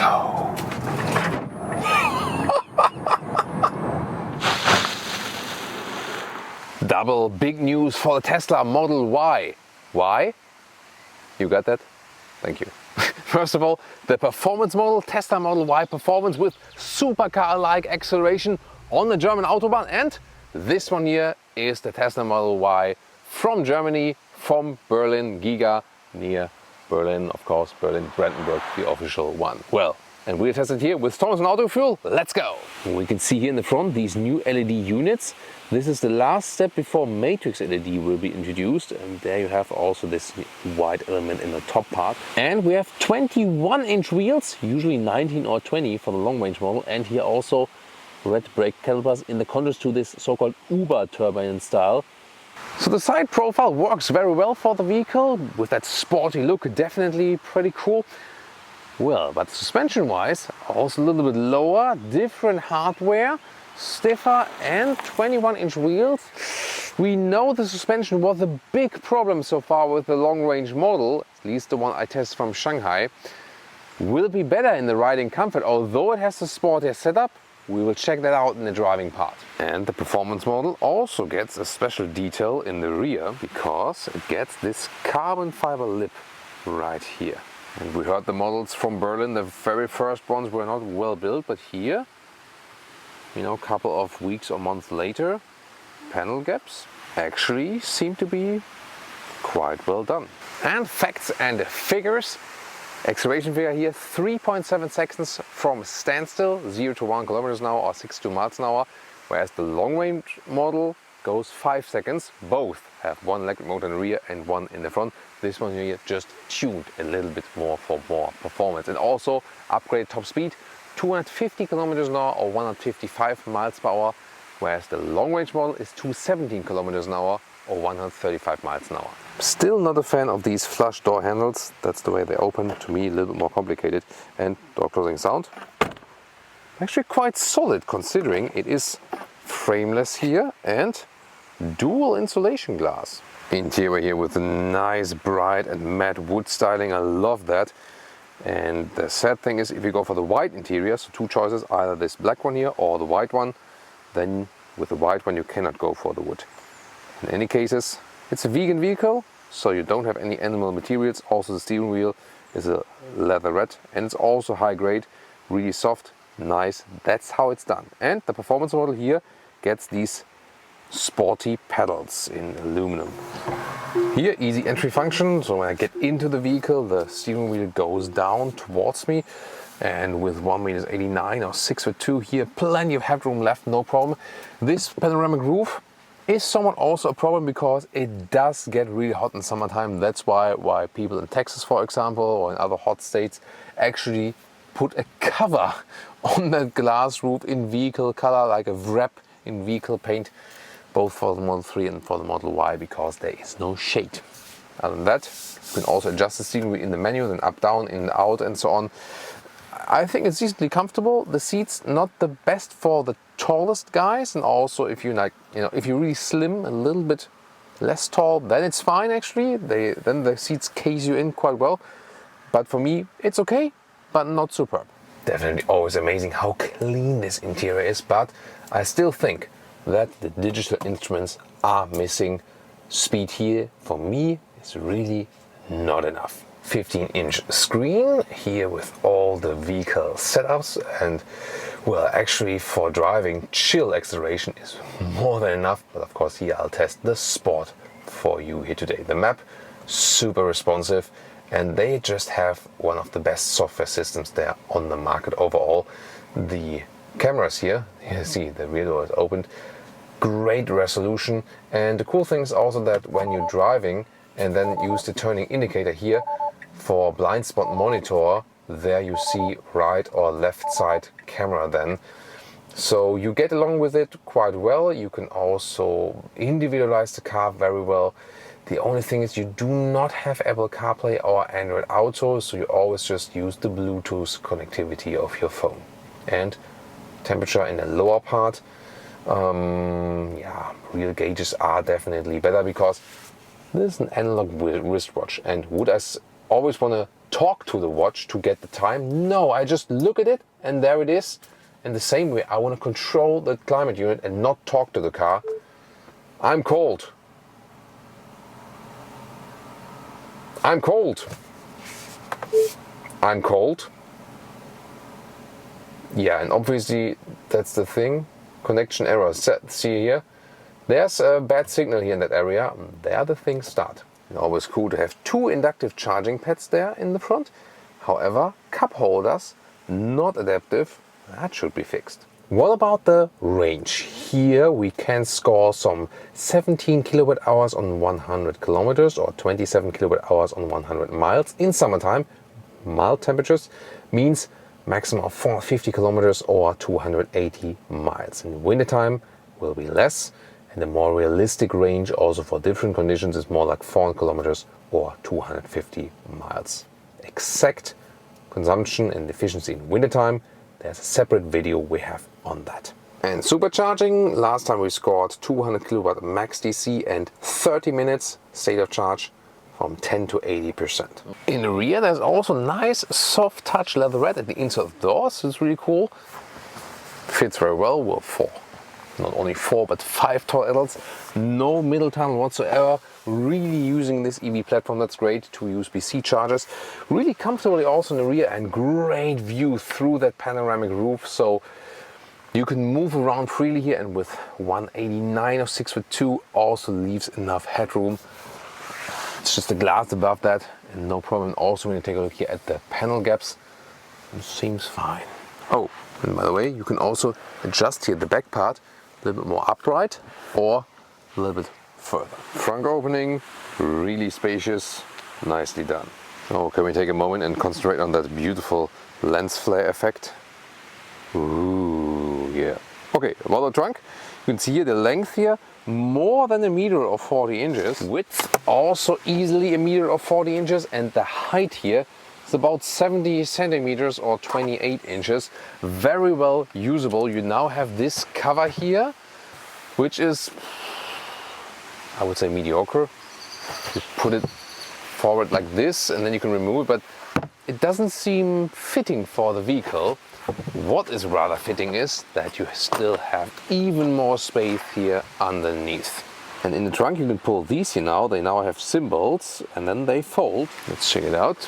go. Double big news for the Tesla Model Y. Why? You got that? Thank you. First of all, the performance model, Tesla Model Y Performance with supercar-like acceleration on the German Autobahn. And this one here is the Tesla Model Y from Germany, from Berlin, Giga, near Berlin, of course, Berlin-Brandenburg, the official one. Well, and we tested here with Thomason Auto Fuel. Let's go! We can see here in the front these new LED units. This is the last step before Matrix LED will be introduced, and there you have also this white element in the top part. And we have 21-inch wheels, usually 19 or 20 for the long-range model, and here also red brake calipers in the contrast to this so-called Uber turbine style. So the side profile works very well for the vehicle, with that sporty look, definitely pretty cool. Well, but suspension-wise, also a little bit lower, different hardware, stiffer and 21-inch wheels. We know the suspension was a big problem so far with the long-range model, at least the one I tested from Shanghai. Will be better in the riding comfort, although it has a sportier setup. We will check that out in the driving part. And the performance model also gets a special detail in the rear, because it gets this carbon fiber lip right here. And we heard the models from Berlin, the very first ones were not well built, but here, you know, a couple of weeks or months later, panel gaps actually seem to be quite well done. And facts and figures. Acceleration figure here, 3.7 seconds from standstill, 0 to 1 kilometers an hour or 62 miles an hour, whereas the long range model goes 5 seconds. Both have one electric motor in the rear and one in the front. This one here just tuned a little bit more for more performance, and also upgraded top speed, 250 kilometers an hour or 155 miles per hour, whereas the long range model is 217 kilometers an hour or 135 miles an hour. Still not a fan of these flush door handles. That's the way they open. To me, a little bit more complicated. And door closing sound, actually quite solid considering it is frameless here and dual insulation glass. Interior here with a nice bright and matte wood styling. I love that. And the sad thing is, if you go for the white interior, so two choices, either this black one here or the white one, then with the white one you cannot go for the wood. In any cases, it's a vegan vehicle, so you don't have any animal materials. Also the steering wheel is a leatherette, and it's also high grade, really soft, nice. That's how it's done. And the performance model here gets these sporty pedals in aluminum. Here, easy entry function, so when I get into the vehicle, the steering wheel goes down towards me, and with 1.89 m or 6'2" here, plenty of headroom left, no problem. This panoramic roof is somewhat also a problem because it does get really hot in summertime. That's why people in Texas, for example, or in other hot states actually put a cover on that glass roof in vehicle color, like a wrap in vehicle paint, both for the Model 3 and for the Model Y, because there is no shade. Other than that, you can also adjust the steering wheel in the menu, then up, down, in, out, and so on. I think it's decently comfortable. The seats not the best for the tallest guys, and also if you like, if you're really slim, a little bit less tall, then it's fine actually. Then the seats case you in quite well. But for me, it's okay, but not superb. Definitely always amazing how clean this interior is, but I still think that the digital instruments are missing. Speed here, for me, is really not enough. 15-inch screen here with all the vehicle setups, and well, actually for driving, chill acceleration is more than enough, but of course here I'll test the sport for you here today. The map, super responsive, and they just have one of the best software systems there on the market overall. The cameras here, you see the rear door is opened, great resolution, and the cool thing is also that when you're driving and then use the turning indicator here for blind spot monitor, there you see right or left side camera then. So you get along with it quite well. You can also individualize the car very well. The only thing is you do not have Apple CarPlay or Android Auto, so you always just use the Bluetooth connectivity of your phone. And temperature in the lower part, real gauges are definitely better because this is an analog wristwatch. And would I always want to talk to the watch to get the time. No, I just look at it and there it is. In the same way, I want to control the climate unit and not talk to the car. I'm cold. I'm cold. I'm cold. Yeah, and obviously that's the thing. Connection error. See here? There's a bad signal here in that area. There the things start. And always cool to have two inductive charging pads there in the front. However, cup holders, not adaptive. That should be fixed. What about the range? Here we can score some 17 kilowatt hours on 100 kilometers or 27 kilowatt hours on 100 miles. In summertime, mild temperatures means maximum of 450 kilometers or 280 miles. In wintertime will be less, and the more realistic range also for different conditions is more like 400 kilometers or 250 miles. Exact consumption and efficiency in wintertime, there's a separate video we have on that. And supercharging, last time we scored 200 kilowatt max DC and 30 minutes state of charge from 10 to 80%. In the rear there's also nice soft touch leatherette at the inside of the doors. It's really cool. Fits very well with four. Not only 4 but 5 tall adults. No middle tunnel whatsoever. Really using this EV platform, that's great. 2 USB-C chargers. Really comfortably also in the rear and great view through that panoramic roof. So you can move around freely here, and with 189 or 6'2" also leaves enough headroom. It's just the glass above that and no problem. Also when you take a look here at the panel gaps, it seems fine. Oh, and by the way, you can also adjust here the back part a little bit more upright or a little bit further. Front opening, really spacious, nicely done. Oh, can we take a moment and concentrate on that beautiful lens flare effect? Ooh, yeah. Okay, about the trunk, you can see here the length here, more than 1 meter or 40 inches. Width, also easily 1 meter or 40 inches, and the height here is about 70 centimeters or 28 inches. Very well usable. You now have this cover here, which is, I would say, mediocre. You put it forward like this and then you can remove it, but it doesn't seem fitting for the vehicle. What is rather fitting is that you still have even more space here underneath. And in the trunk you can pull these here now. They now have symbols and then they fold. Let's check it out.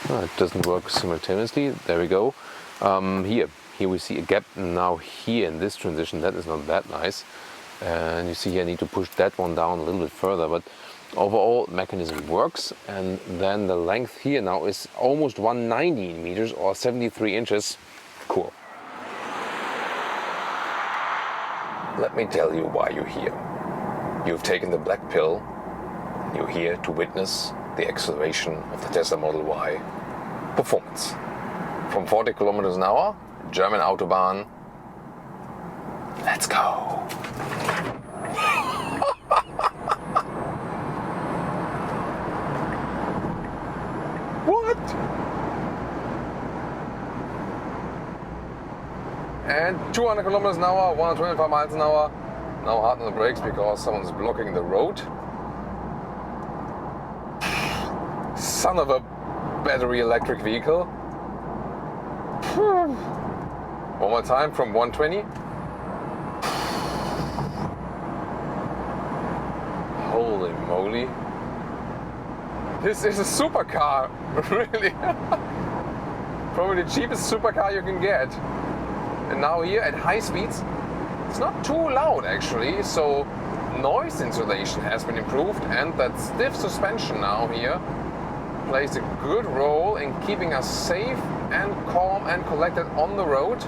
Oh, it doesn't work simultaneously. There we go. Here we see a gap now here in this transition. That is not that nice. And you see here I need to push that one down a little bit further, but overall mechanism works. And then the length here now is almost 190 meters or 73 inches. Cool. Let me tell you why you're here. You've taken the black pill. You're here to witness the acceleration of the Tesla Model Y performance. From 40 kilometers an hour, German Autobahn. Let's go. What? And 200 kilometers an hour, 125 miles an hour. Now hard on the brakes because someone's blocking the road. Son of a battery electric vehicle. One more time from 120. Holy moly. This is a supercar, really. Probably the cheapest supercar you can get. And now here at high speeds, it's not too loud actually, so noise insulation has been improved, and that stiff suspension now here plays a good role in keeping us safe and calm and collected on the road.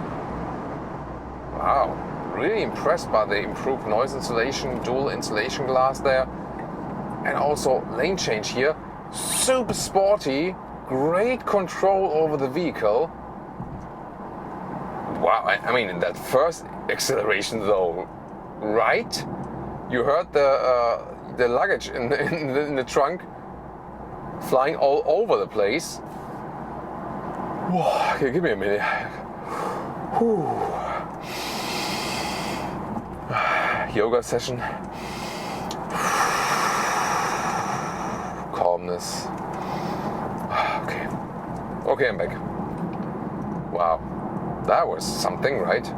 Wow, really impressed by the improved noise insulation, dual insulation glass there, and also lane change here. Super sporty, great control over the vehicle. Wow, I mean in that first acceleration though, right? You heard the luggage in the trunk flying all over the place. Whoa, okay, give me a minute. Whew. Yoga session. Calmness. Okay, I'm back. Wow, that was something, right?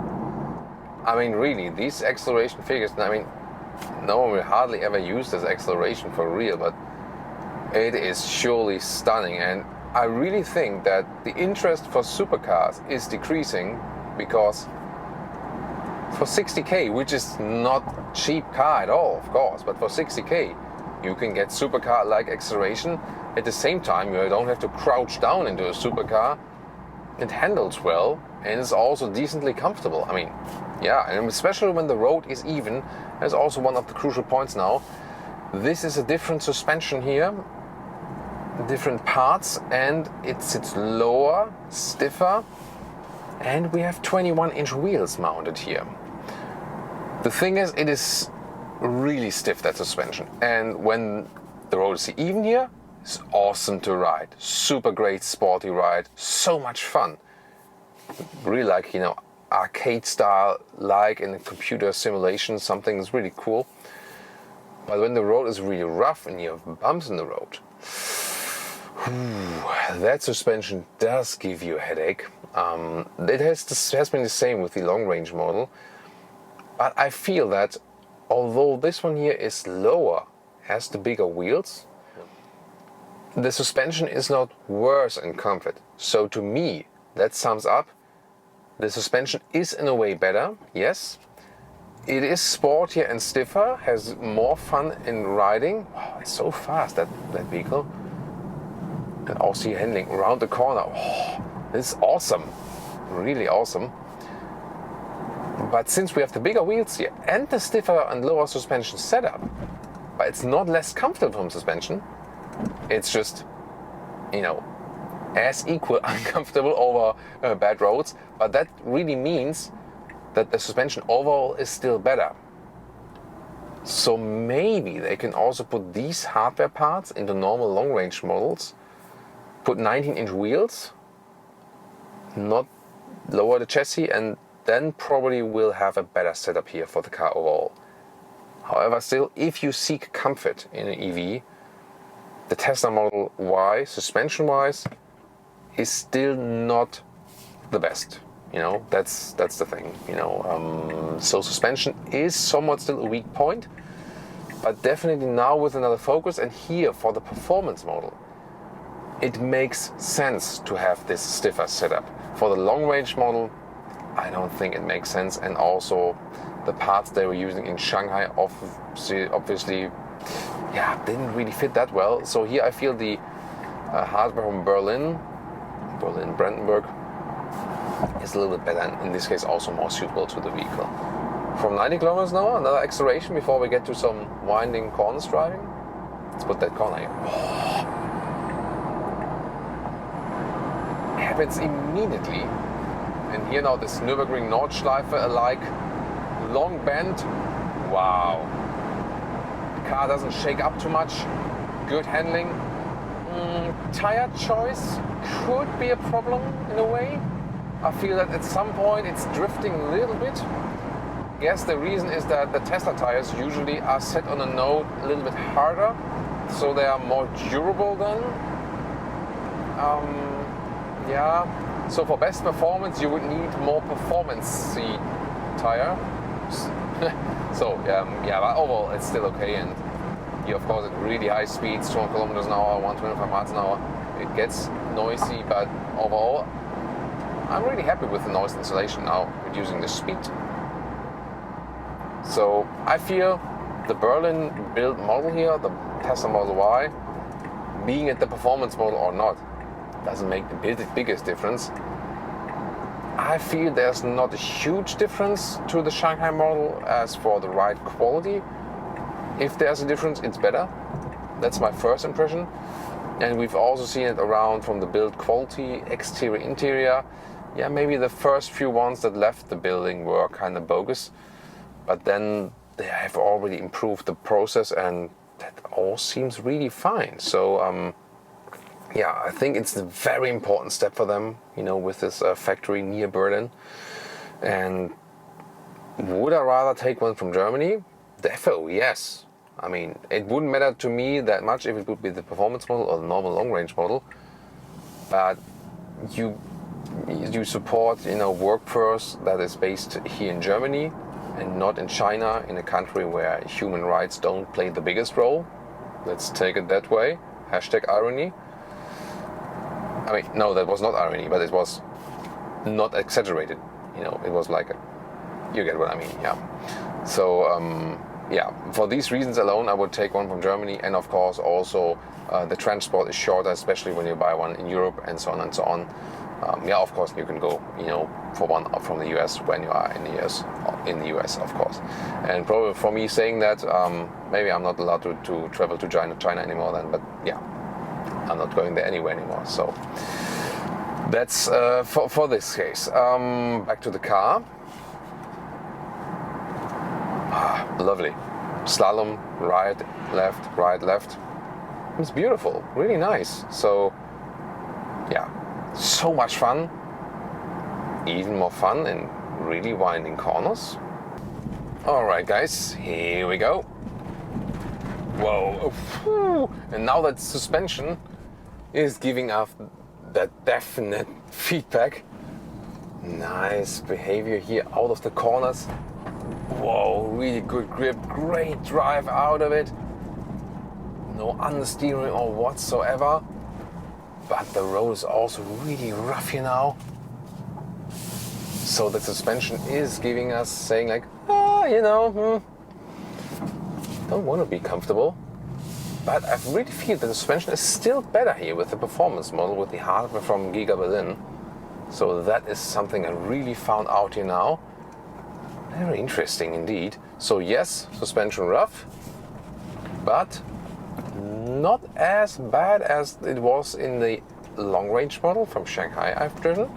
I mean, really, these acceleration figures, I mean, no one will hardly ever use this acceleration for real, but it is surely stunning. And I really think that the interest for supercars is decreasing because for 60k, which is not cheap car at all, of course, but for 60k, you can get supercar-like acceleration. At the same time, you don't have to crouch down into a supercar. It handles well and is also decently comfortable. I mean, yeah, and especially when the road is even, that's also one of the crucial points now. This is a different suspension here, different parts, and it sits lower, stiffer, and we have 21-inch wheels mounted here. The thing is, it is really stiff, that suspension, and when the road is even here, it's awesome to ride. Super great sporty ride, so much fun. Really like, you know, arcade style, like in a computer simulation, something is really cool. But when the road is really rough and you have bumps in the road, that suspension does give you a headache. It has been the same with the long range model, but I feel that although this one here is lower, has the bigger wheels, the suspension is not worse in comfort. So to me, that sums up, the suspension is in a way better, yes. It is sportier and stiffer, has more fun in riding. Wow, it's so fast, that vehicle. And also handling around the corner. Oh, it's awesome, really awesome. But since we have the bigger wheels here and the stiffer and lower suspension setup, but it's not less comfortable from suspension, it's just, you know, as equal uncomfortable over bad roads, but that really means that the suspension overall is still better. So maybe they can also put these hardware parts into normal long-range models, put 19-inch wheels, not lower the chassis, and then probably we'll have a better setup here for the car overall. However, still, if you seek comfort in an EV, the Tesla Model Y, suspension-wise, is still not the best. You know, that's the thing. You know, so suspension is somewhat still a weak point, but definitely now with another focus, and here for the performance model, it makes sense to have this stiffer setup. For the long-range model, I don't think it makes sense, and also the parts they were using in Shanghai obviously yeah, didn't really fit that well. So here I feel the hardware from Berlin, Brandenburg, is a little bit better, and in this case also more suitable to the vehicle. From 90 kilometers an hour, another acceleration before we get to some winding corners driving. Let's put that corner here. Oh. Happens immediately. And here now this Nürburgring Nordschleife alike, long bend. Wow. The car doesn't shake up too much. Good handling. Tire choice could be a problem in a way. I feel that at some point it's drifting a little bit. Yes, the reason is that the Tesla tires usually are set on a node a little bit harder, so they are more durable then. Yeah, so for best performance you would need more performance-y tire. So yeah, but overall it's still okay, and here of course at really high speeds, 200 kilometers an hour, 125 miles an hour, it gets noisy, but overall I'm really happy with the noise insulation now, reducing the speed. So I feel the Berlin built model here, the Tesla Model Y, being it the performance model or not, doesn't make the biggest difference. I feel there's not a huge difference to the Shanghai model as for the ride quality. If there's a difference, it's better. That's my first impression. And we've also seen it around from the build quality, exterior, interior. Yeah, maybe the first few ones that left the building were kind of bogus, but then they have already improved the process and that all seems really fine. So yeah, I think it's a very important step for them, you know, with this factory near Berlin. And would I rather take one from Germany? Definitely, yes. I mean, it wouldn't matter to me that much if it would be the performance model or the normal long-range model. But you support, workforce that is based here in Germany and not in China, in a country where human rights don't play the biggest role. Let's take it that way. #irony. I mean, no, that was not irony, but it was not exaggerated. It was like you get what I mean, yeah. So, for these reasons alone, I would take one from Germany, and of course also the transport is shorter, especially when you buy one in Europe and so on and so on. Of course you can go, for one from the US when you are in the US, of course. And probably for me saying that, maybe I'm not allowed to travel to China anymore then, but yeah, I'm not going there anywhere anymore. So that's for this case. Back to the car. Lovely. Slalom, right, left. It's beautiful, really nice. So yeah, so much fun. Even more fun in really winding corners. Alright guys, here we go. Whoa, and now that suspension is giving us that definite feedback. Nice behavior here out of the corners. Whoa, really good grip, great drive out of it. No understeering or whatsoever. But the road is also really rough here now. So the suspension is giving us, saying like, don't want to be comfortable. But I really feel that the suspension is still better here with the performance model, with the hardware from Giga Berlin. So that is something I really found out here now. Very interesting indeed. So yes, suspension rough, but not as bad as it was in the long-range model from Shanghai I've driven.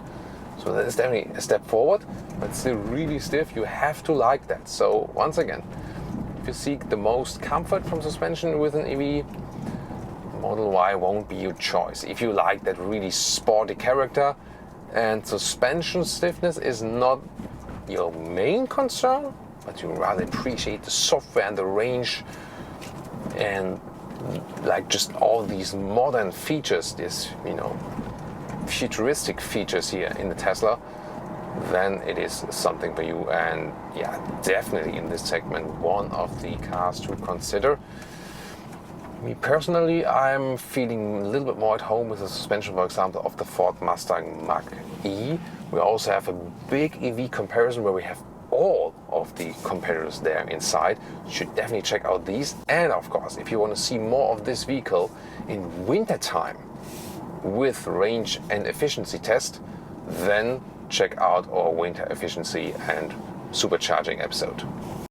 So that is definitely a step forward, but still really stiff. You have to like that. So once again, if you seek the most comfort from suspension with an EV, Model Y won't be your choice. If you like that really sporty character and suspension stiffness is not your main concern, but you rather appreciate the software and the range and like just all these modern features, this futuristic features here in the Tesla, then it is something for you. And yeah, definitely in this segment, one of the cars to consider. Me personally, I'm feeling a little bit more at home with the suspension, for example, of the Ford Mustang Mach-E. We also have a big EV comparison where we have all of the competitors there inside. You should definitely check out these. And of course, if you want to see more of this vehicle in wintertime with range and efficiency test, then check out our winter efficiency and supercharging episode.